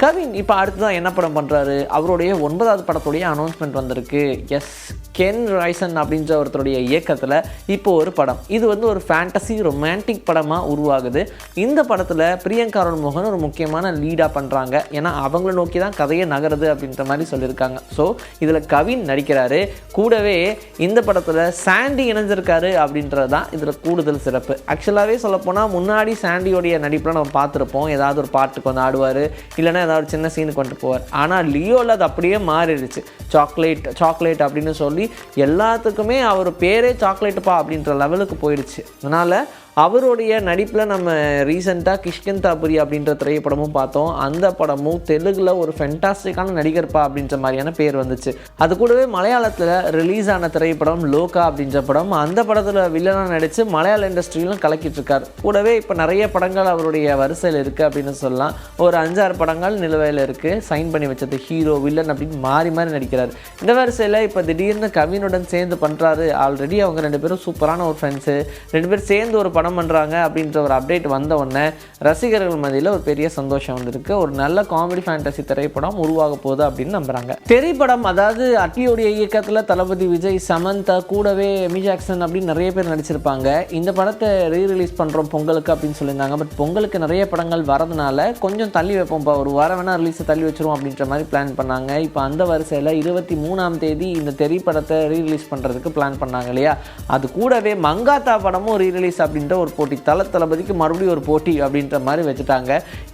கவின் இப்போ அடுத்ததான் என்ன படம் பண்ணுறாரு, அவருடைய 9வது படத்துடைய அனௌன்ஸ்மெண்ட் வந்திருக்கு. கென் ரைசன் அப்படின்ற ஒருத்தருடைய இயக்கத்தில் இப்போ ஒரு படம். இது ஒரு ஃபேண்டசி ரொமான்டிக் படமாக உருவாகுது. இந்த படத்தில் பிரியங்கா மோகன் ஒரு முக்கியமான லீடாக பண்ணுறாங்க. ஏன்னா அவங்கள நோக்கி தான் கதையை நகருது அப்படின்ற மாதிரி சொல்லியிருக்காங்க. ஸோ இதில் கவின் நடிக்கிறாரு. கூடவே இந்த படத்தில் சாண்டி இணைஞ்சிருக்காரு அப்படின்றது தான் இதில் கூடுதல் சிறப்பு. ஆக்சுவலாகவே சொல்லப்போனால் முன்னாடி சாண்டியோடைய நடிப்பில் நம்ம பார்த்துருப்போம். ஏதாவது ஒரு பாட்டுக்கு ஆடுவார், இல்லைனா ஏதாவது சின்ன சீனுக்கு வந்துட்டு போவார். ஆனால் லியோவில் அது அப்படியே மாறிடுச்சு. சாக்லேட் அப்படின்னு சொல்லி எல்லாத்துக்குமே அவர் பேரே சாக்லேட்டுப்பா அப்படின்ற லெவலுக்கு போயிடுச்சு. அதனால் அவருடைய நடிப்பில் நம்ம ரீசெண்டாக கிஷ்கிந்தாபுரி அப்படின்ற திரைப்படமும் பார்த்தோம். அந்த படமும் தெலுங்கில் ஒரு ஃபென்டாஸ்டிக்கான நடிகர்ப்பா அப்படின்ற மாதிரியான பேர் வந்துச்சு. அது கூடவே மலையாளத்தில் ரிலீஸ் ஆன திரைப்படம் லோகா அப்படின்ற படம். அந்த படத்தில் வில்லனாக நடித்து மலையாள இண்டஸ்ட்ரியிலும் கலக்கிட்டு இருக்கார். கூடவே இப்போ நிறைய படங்கள் அவருடைய வரிசையில் இருக்குது அப்படின்னு சொல்லலாம். ஒரு 5-6 படங்கள் நிலுவையில் இருக்குது. சைன் பண்ணி வச்சது ஹீரோ வில்லன் அப்படின்னு மாறி மாறி நடிக்கிறார். இந்த வரிசையில் இப்போ திடீர்னு கவினுடன் சேர்ந்து பண்ணுறாரு. ஆல்ரெடி அவங்க 2 பேரும் சூப்பரான ஒரு ஃப்ரெண்ட்ஸு, 2 பேர் சேர்ந்து ஒரு படம் பண்ணுறாங்க அப்படின்ற ஒரு அப்டேட் வந்த உடனே ரசிகர்கள் மத்தியில் ஒரு பெரிய சந்தோஷம் வந்திருக்கு. ஒரு நல்ல காமெடி ஃபேண்டசி திரைப்படம் உருவாக போகுது அப்படின்னு நம்புறாங்க. திரைப்படம் அதாவது அட்லியோடைய இயக்கத்தில் தளபதி விஜய், சமந்தா, கூடவே எமி ஜாக்சன் அப்படின்னு நிறைய பேர் நடிச்சிருப்பாங்க. இந்த படத்தை ரீரிலீஸ் பண்ணுறோம் பொங்கலுக்கு அப்படின்னு சொல்லியிருந்தாங்க. பட் பொங்கலுக்கு நிறைய படங்கள் வரதுனால கொஞ்சம் தள்ளி வைப்போம்ப்பா, ஒரு வாரம் வேணால் ரிலீஸை தள்ளி வச்சிருவோம் அப்படின்ற மாதிரி பிளான் பண்ணாங்க. இப்போ அந்த வரிசையில் 23ஆம் தேதி இந்த திரைப்படத்தை ரீரிலீஸ் பண்ணுறதுக்கு பிளான் பண்ணாங்க இல்லையா. அது கூடவே மங்காத்தா படமும் ரீரிலீஸ் அப்படின்ற ஒரு போட்டி, தளபதிக்கு மறுபடியும் ஒரு போட்டி அப்படின்ற மாதிரி வச்சுட்டாங்க.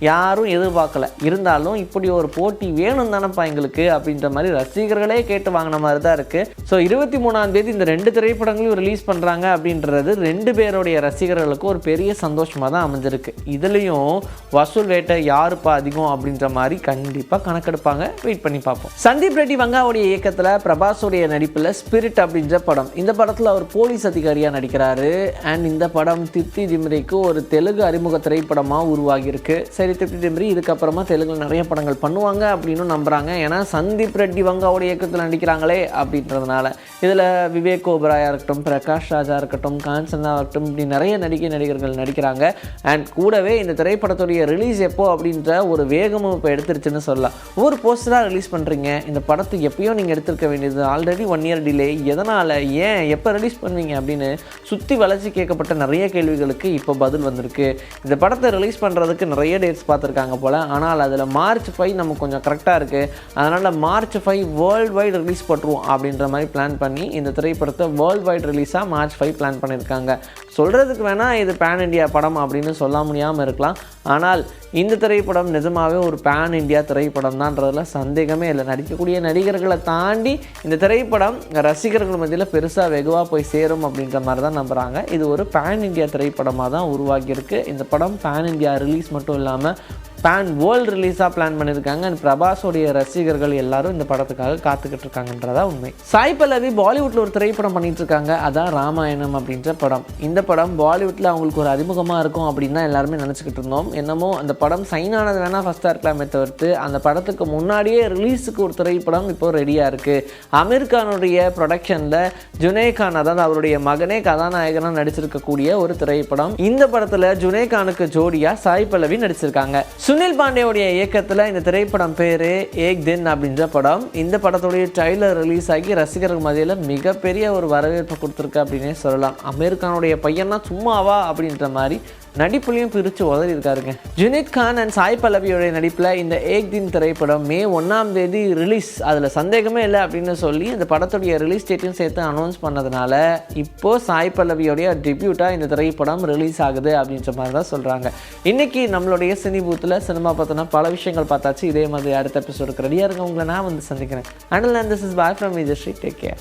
யாரும் எதிர்பார்க்கல. இருந்தாலும் இப்படி ஒரு போட்டி வேணும் தானப்பா எங்களுக்கு அப்படின்ற மாதிரி ரசிகர்களே கேட்டு வாங்கின மாதிரி தான் இருக்குது. ஸோ 23ஆம் தேதி இந்த 2 திரைப்படங்களையும் ரிலீஸ் பண்ணுறாங்க அப்படின்றது 2 பேருடைய ரசிகர்களுக்கு ஒரு பெரிய சந்தோஷமாக தான் அமைஞ்சிருக்கு. இதுலேயும் வசூல் வேட்டை யாருப்பா அதிகம் அப்படின்ற மாதிரி கண்டிப்பாக கணக்கெடுப்பாங்க. வெயிட் பண்ணி பார்ப்போம். சந்தீப் ரெட்டி வங்காவுடைய இயக்கத்தில் பிரபாஸுடைய நடிப்பில் ஸ்பிரிட் அப்படின்ற படம். இந்த படத்தில் அவர் போலீஸ் அதிகாரியாக நடிக்கிறாரு. அண்ட் இந்த படம் திருப்தி திம்ரிக்கு ஒரு தெலுங்கு அறிமுக திரைப்படமாக உருவாகியிருக்கு. சரி, திருப்தி திம்ரி இதுக்கப்புறமா தெலுங்கில் நிறைய படங்கள் பண்ணுவாங்க அப்படின்னு நம்புகிறாங்க. ஏன்னா சந்தீப் ரெட்டி வங்காவோட இயக்கத்தில் நடிக்கிறாங்களே அப்படின்றதுனால. இதில் விவேக் ஓபராயா இருக்கட்டும், பிரகாஷ் ராஜா இருக்கட்டும், காஞ்சனா இருக்கட்டும், இப்படி நிறைய நடிகர்கள் நடிக்கிறாங்க. அண்ட் கூடவே இந்த திரைப்படத்துடைய ரிலீஸ் எப்போ அப்படின்ற ஒரு வேகமும் இப்போ எடுத்துருச்சுன்னு சொல்லலாம். ஒரு போஸ்டராக ரிலீஸ் பண்ணுறீங்க, இந்த படத்தை எப்பயும் நீங்கள் எடுத்திருக்க வேண்டியது, ஆல்ரெடி 1 இயர் டிலே, எதனால், ஏன், எப்போ ரிலீஸ் பண்ணுவீங்க அப்படின்னு சுற்றி வளைச்சி கேட்கப்பட்ட நிறைய கேள்விகளுக்கு இப்போ பதில் வந்திருக்கு. இந்த படத்தை ரிலீஸ் பண்ணுறதுக்கு நிறைய டேட்ஸ் பார்த்துருக்காங்க போல். ஆனால் அதில் March 5 நமக்கு கொஞ்சம் கரெக்டாக இருக்குது. அதனால் March 5 வேர்ல்டு வைட் ரிலீஸ் பண்ணுறோம் அப்படின்ற மாதிரி பிளான் பண்ணி இந்த திரைப்படத்தை வேர்ல்டு வைட் ரிலீஸாக March 5 பிளான் பண்ணியிருக்காங்க. சொல்கிறதுக்கு வேணால் இது பேன் இண்டியா படம் அப்படின்னு சொல்ல முடியாமல் இருக்கலாம். ஆனால் இந்த திரைப்படம் நிஜமாகவே ஒரு பேன் இண்டியா திரைப்படம் தான்றதுல சந்தேகமே இல்லை. நடிக்கக்கூடிய நடிகர்களை தாண்டி இந்த திரைப்படம் ரசிகர்கள் மத்தியில் பெருசாக வெகுவாக போய் சேரும் அப்படின்ற மாதிரி தான் நம்புகிறாங்க. இது ஒரு பேன் இண்டியா திரைப்படமாக தான் உருவாகியிருக்கு. இந்த படம் பேன் இண்டியா ரிலீஸ் மட்டும் இல்லாமல் பேன் வேர்ல்டு ரிலீஸாக பிளான் பண்ணியிருக்காங்க. அண்ட் பிரபாஸோடைய ரசிகர்கள் எல்லாரும் இந்த படத்துக்காக காத்துக்கிட்டு இருக்காங்கன்றதா உண்மை. சாய் பல்லவி பாலிவுட்டில் ஒரு திரைப்படம் பண்ணிட்டு இருக்காங்க. அதான் ராமாயணம் அப்படின்ற படம். இந்த படம் பாலிவுட்டில் அவங்களுக்கு ஒரு அறிமுகமாக இருக்கும் அப்படின்னு தான் எல்லாருமே நினச்சிக்கிட்டு இருந்தோம். என்னமோ அந்த படம் சைன் ஆனது வேணால் ஃபஸ்ட்டாக இருக்கலாமே தவிர்த்து அந்த படத்துக்கு முன்னாடியே ரிலீஸுக்கு ஒரு திரைப்படம் இப்போ ரெடியாக இருக்குது. அமீர்கானுடைய ப்ரொடக்ஷனில் ஜுனேகான், அதாவது அவருடைய மகனே கதாநாயகனாக நடிச்சிருக்கக்கூடிய ஒரு திரைப்படம். இந்த படத்தில் ஜுனேகானுக்கு ஜோடியாக சாய் பல்லவி நடிச்சிருக்காங்க. சுனில் பாண்டேவுடைய இயக்கத்தில் இந்த திரைப்படம் பேர் ஏக் தின் அப்படின்ற படம். இந்த படத்துடைய ட்ரைலர் ரிலீஸ் ஆகி ரசிகர்கள் மத்தியில் மிகப்பெரிய ஒரு வரவேற்பு கொடுத்துருக்கு அப்படின்னே சொல்லலாம். அமீர்கானுடைய பையனா சும்மாவா அப்படின்ற மாதிரி நடிப்புலையும் பிரித்து உதறி இருக்காருங்க. ஜுனைத் கான் அண்ட் சாய் பல்லவியோடைய நடிப்பில் இந்த ஏக் தின் திரைப்படம் May 1ஆம் தேதி ரிலீஸ், அதில் சந்தேகமே இல்லை அப்படின்னு சொல்லி இந்த படத்துடைய ரிலீஸ் டேட்டையும் சேர்த்து அனௌன்ஸ் பண்ணதுனால இப்போது சாய் பல்லவியோடைய டெபியூட்டாக இந்த திரைப்படம் ரிலீஸ் ஆகுது அப்படின்ற மாதிரி தான் சொல்கிறாங்க. இன்றைக்கி நம்மளுடைய சினி பூத்தில் சினிமா பார்த்தோன்னா பல விஷயங்கள் பார்த்தாச்சு. இதே மாதிரி அடுத்த எபிசோடுக்கு ரெடியாக இருங்க. உங்களை நான் வந்து சந்திக்கிறேன். And this is bye from Vijayasri. Take care.